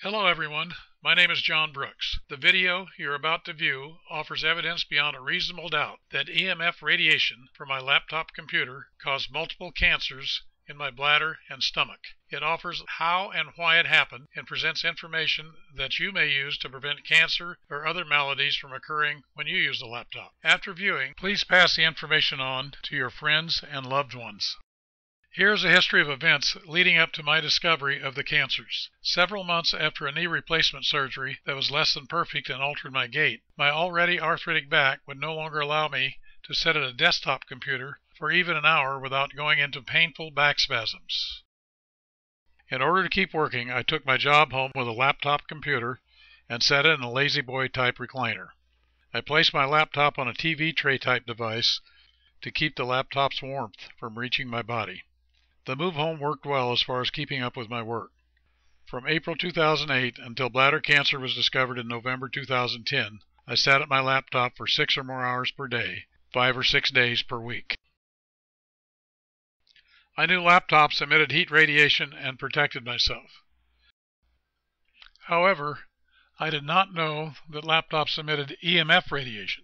Hello everyone, my name is John Brooks. The video you're about to view offers evidence beyond a reasonable doubt that EMF radiation from my laptop computer caused multiple cancers in my bladder and stomach. It offers how and why it happened and presents information that you may use to prevent cancer or other maladies from occurring when you use the laptop. After viewing, please pass the information on to your friends and loved ones. Here's a history of events leading up to my discovery of the cancers. Several months after a knee replacement surgery that was less than perfect and altered my gait, my already arthritic back would no longer allow me to sit at a desktop computer for even an hour without going into painful back spasms. In order to keep working, I took my job home with a laptop computer and set it in a lazy boy type recliner. I placed my laptop on a TV tray type device to keep the laptop's warmth from reaching my body. The move home worked well as far as keeping up with my work. From April 2008 until bladder cancer was discovered in November 2010, I sat at my laptop for 6 or more hours per day, 5 or 6 days per week. I knew laptops emitted heat radiation and protected myself. However, I did not know that laptops emitted EMF radiation.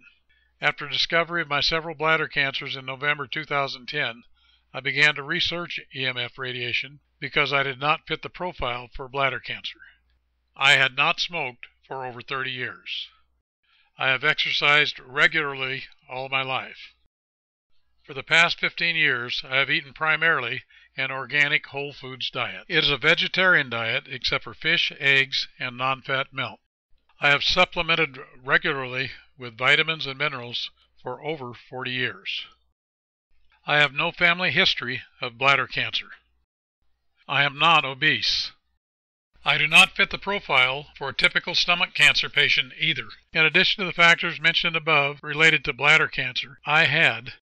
After discovery of my several bladder cancers in November 2010, I began to research EMF radiation because I did not fit the profile for bladder cancer. I had not smoked for over 30 years. I have exercised regularly all my life. For the past 15 years, I have eaten primarily an organic whole foods diet. It is a vegetarian diet except for fish, eggs, and non-fat milk. I have supplemented regularly with vitamins and minerals for over 40 years. I have no family history of bladder cancer. I am not obese. I do not fit the profile for a typical stomach cancer patient either. In addition to the factors mentioned above related to bladder cancer, I had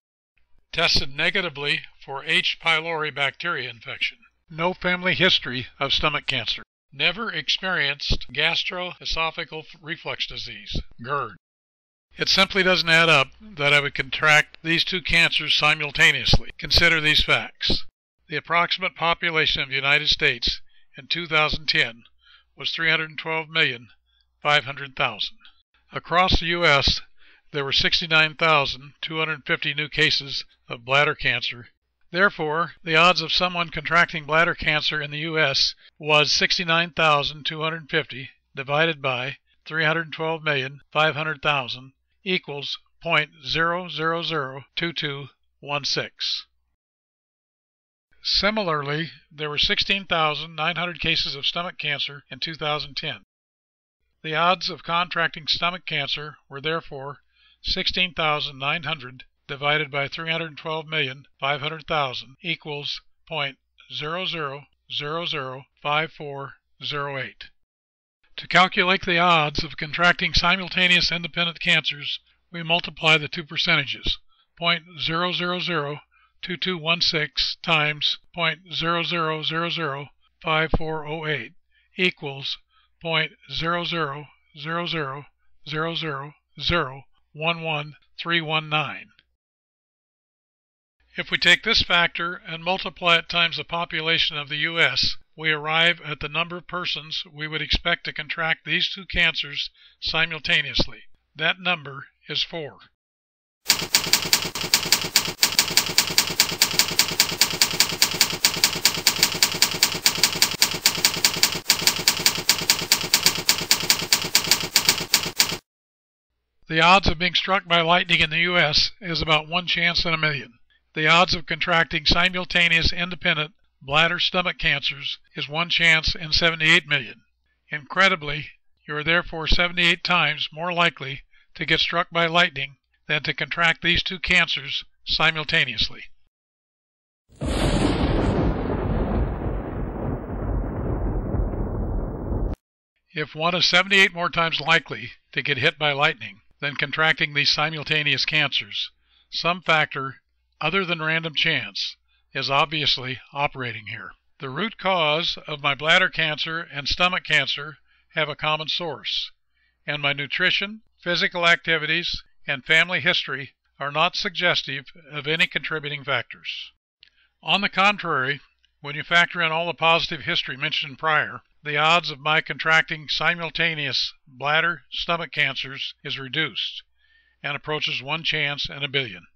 tested negatively for H. pylori bacteria infection. No family history of stomach cancer. Never experienced gastroesophageal reflux disease, GERD. It simply doesn't add up that I would contract these two cancers simultaneously. Consider these facts. The approximate population of the United States in 2010 was 312,500,000. Across the U.S., there were 69,250 new cases of bladder cancer. Therefore, the odds of someone contracting bladder cancer in the U.S. was 69,250 divided by 312,500,000 equals 0.0002216. Similarly, there were 16,900 cases of stomach cancer in 2010. The odds of contracting stomach cancer were therefore 16,900 divided by 312,500,000 equals 0.00005408. To calculate the odds of contracting simultaneous independent cancers, we multiply the two percentages, 0.0002216 times 0.00005408 equals 0.00000011319. If we take this factor and multiply it times the population of the U.S., we arrive at the number of persons we would expect to contract these two cancers simultaneously. That number is 4. The odds of being struck by lightning in the U.S. is about 1 chance in a million. The odds of contracting simultaneous independent bladder-stomach cancers is 1 chance in 78 million. Incredibly, you are therefore 78 times more likely to get struck by lightning than to contract these two cancers simultaneously. If one is 78 more times likely to get hit by lightning than contracting these simultaneous cancers, some factor other than random chance is obviously operating here. The root cause of my bladder cancer and stomach cancer have a common source, and my nutrition, physical activities, and family history are not suggestive of any contributing factors. On the contrary, when you factor in all the positive history mentioned prior, the odds of my contracting simultaneous bladder, stomach cancers is reduced and approaches 1 chance in a billion.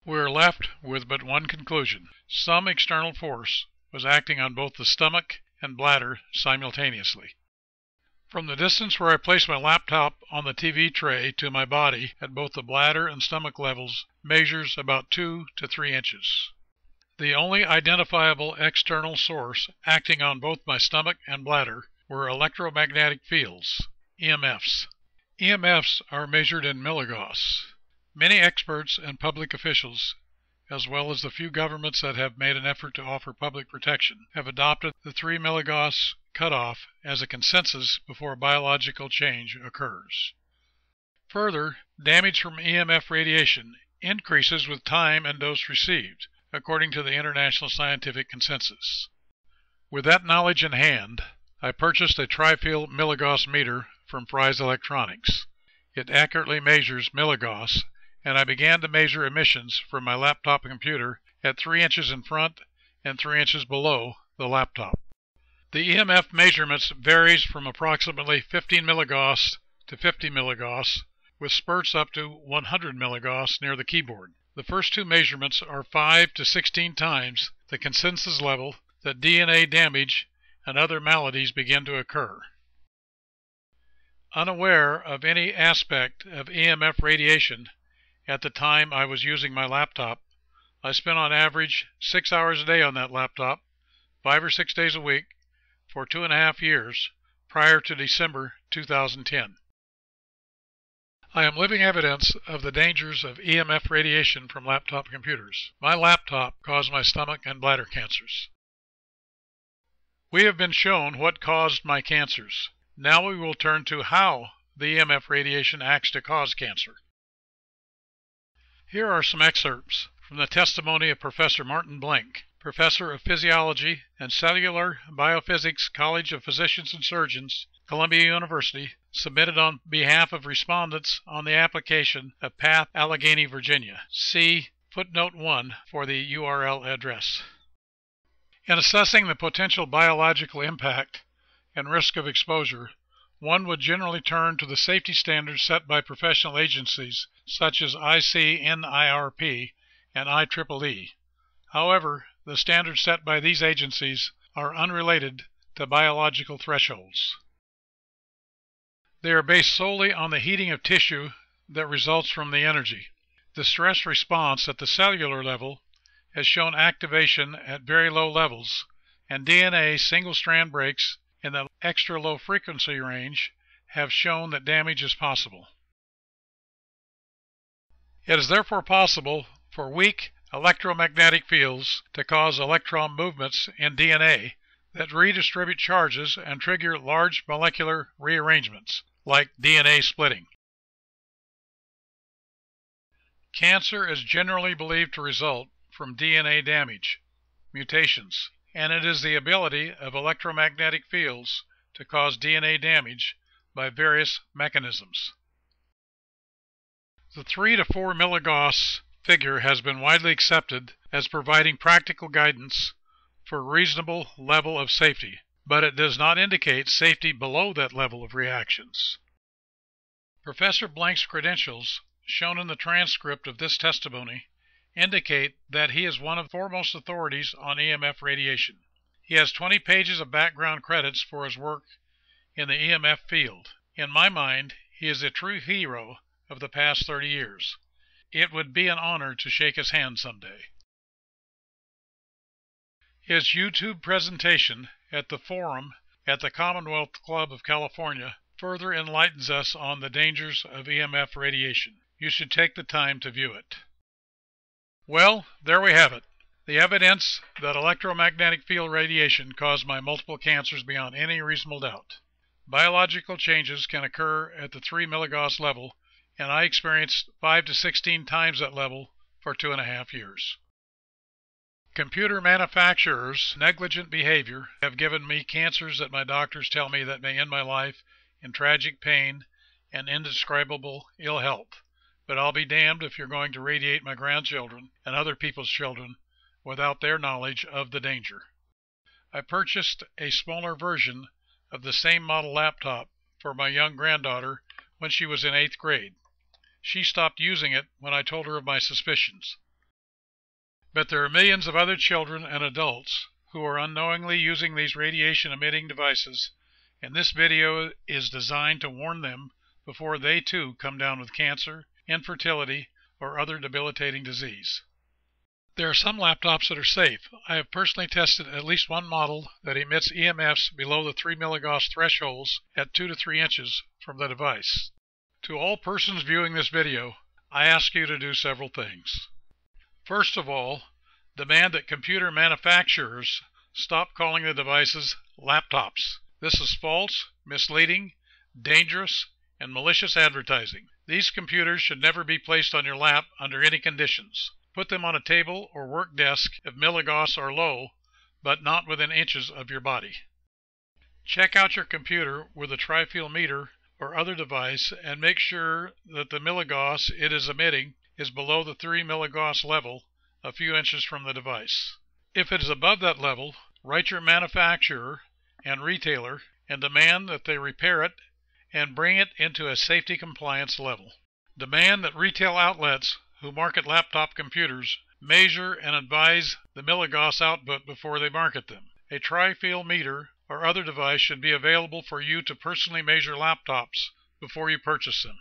We are left with but one conclusion. Some external force was acting on both the stomach and bladder simultaneously. From the distance where I place my laptop on the TV tray to my body at both the bladder and stomach levels measures about 2 to 3 inches. The only identifiable external source acting on both my stomach and bladder were electromagnetic fields, EMFs. EMFs are measured in milligauss. Many experts and public officials, as well as the few governments that have made an effort to offer public protection, have adopted the 3 milligauss cutoff as a consensus before biological change occurs. Further, damage from EMF radiation increases with time and dose received, according to the international scientific consensus. With that knowledge in hand, I purchased a tri-field milligauss meter from Fry's Electronics. It accurately measures milligauss, and I began to measure emissions from my laptop computer at 3 inches in front and 3 inches below the laptop. The EMF measurements varies from approximately 15 milligauss to 50 milligauss, with spurts up to 100 milligauss near the keyboard. The first 2 measurements are 5 to 16 times the consensus level that DNA damage and other maladies begin to occur. Unaware of any aspect of EMF radiation at the time I was using my laptop, I spent on average 6 hours a day on that laptop, 5 or 6 days a week, for 2.5 years prior to December 2010. I am living evidence of the dangers of EMF radiation from laptop computers. My laptop caused my stomach and bladder cancers. We have been shown what caused my cancers. Now we will turn to how the EMF radiation acts to cause cancer. Here are some excerpts from the testimony of Professor Martin Blank, Professor of Physiology and Cellular Biophysics, College of Physicians and Surgeons, Columbia University, submitted on behalf of respondents on the application of Path, Allegheny, Virginia. See footnote 1 for the URL address. In assessing the potential biological impact and risk of exposure, one would generally turn to the safety standards set by professional agencies such as ICNIRP and IEEE. However, the standards set by these agencies are unrelated to biological thresholds. They are based solely on the heating of tissue that results from the energy. The stress response at the cellular level has shown activation at very low levels, and DNA single-strand breaks in the extra low frequency range have shown that damage is possible. It is therefore possible for weak electromagnetic fields to cause electron movements in DNA that redistribute charges and trigger large molecular rearrangements, like DNA splitting. Cancer is generally believed to result from DNA damage, mutations, and it is the ability of electromagnetic fields to cause DNA damage by various mechanisms. The 3 to 4 milligauss figure has been widely accepted as providing practical guidance for a reasonable level of safety, but it does not indicate safety below that level of reactions. Professor Blank's credentials, shown in the transcript of this testimony, indicate that he is one of the foremost authorities on EMF radiation. He has 20 pages of background credits for his work in the EMF field. In my mind, he is a true hero of the past 30 years. It would be an honor to shake his hand someday. His YouTube presentation at the forum at the Commonwealth Club of California further enlightens us on the dangers of EMF radiation. You should take the time to view it. Well, there we have it. The evidence that electromagnetic field radiation caused my multiple cancers beyond any reasonable doubt. Biological changes can occur at the 3 milligauss level, and I experienced 5 to 16 times that level for 2.5 years. Computer manufacturers' negligent behavior have given me cancers that my doctors tell me that may end my life in tragic pain and indescribable ill health. But I'll be damned if you're going to radiate my grandchildren and other people's children without their knowledge of the danger. I purchased a smaller version of the same model laptop for my young granddaughter when she was in 8th grade. She stopped using it when I told her of my suspicions. But there are millions of other children and adults who are unknowingly using these radiation-emitting devices, and this video is designed to warn them before they too come down with cancer, infertility, or other debilitating disease. There are some laptops that are safe. I have personally tested at least one model that emits EMFs below the 3 milligauss thresholds at 2 to 3 inches from the device. To all persons viewing this video, I ask you to do several things. First of all, demand that computer manufacturers stop calling the devices laptops. This is false, misleading, dangerous, and malicious advertising. These computers should never be placed on your lap under any conditions. Put them on a table or work desk if milligauss are low, but not within inches of your body. Check out your computer with a tri-field meter or other device and make sure that the milligauss it is emitting is below the 3 milligauss level a few inches from the device. If it is above that level, write your manufacturer and retailer and demand that they repair it and bring it into a safety compliance level. Demand that retail outlets who market laptop computers measure and advise the milligauss output before they market them. A tri-field meter or other device should be available for you to personally measure laptops before you purchase them.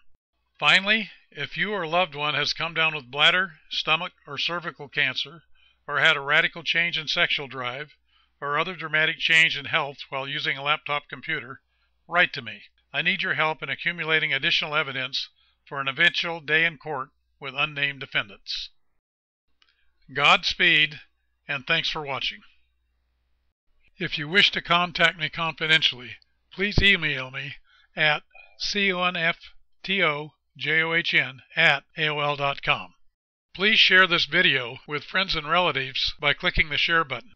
Finally, if you or a loved one has come down with bladder, stomach, or cervical cancer, or had a radical change in sexual drive, or other dramatic change in health while using a laptop computer, write to me. I need your help in accumulating additional evidence for an eventual day in court with unnamed defendants. Godspeed, and thanks for watching. If you wish to contact me confidentially, please email me at conftojohn@aol.com. Please share this video with friends and relatives by clicking the share button.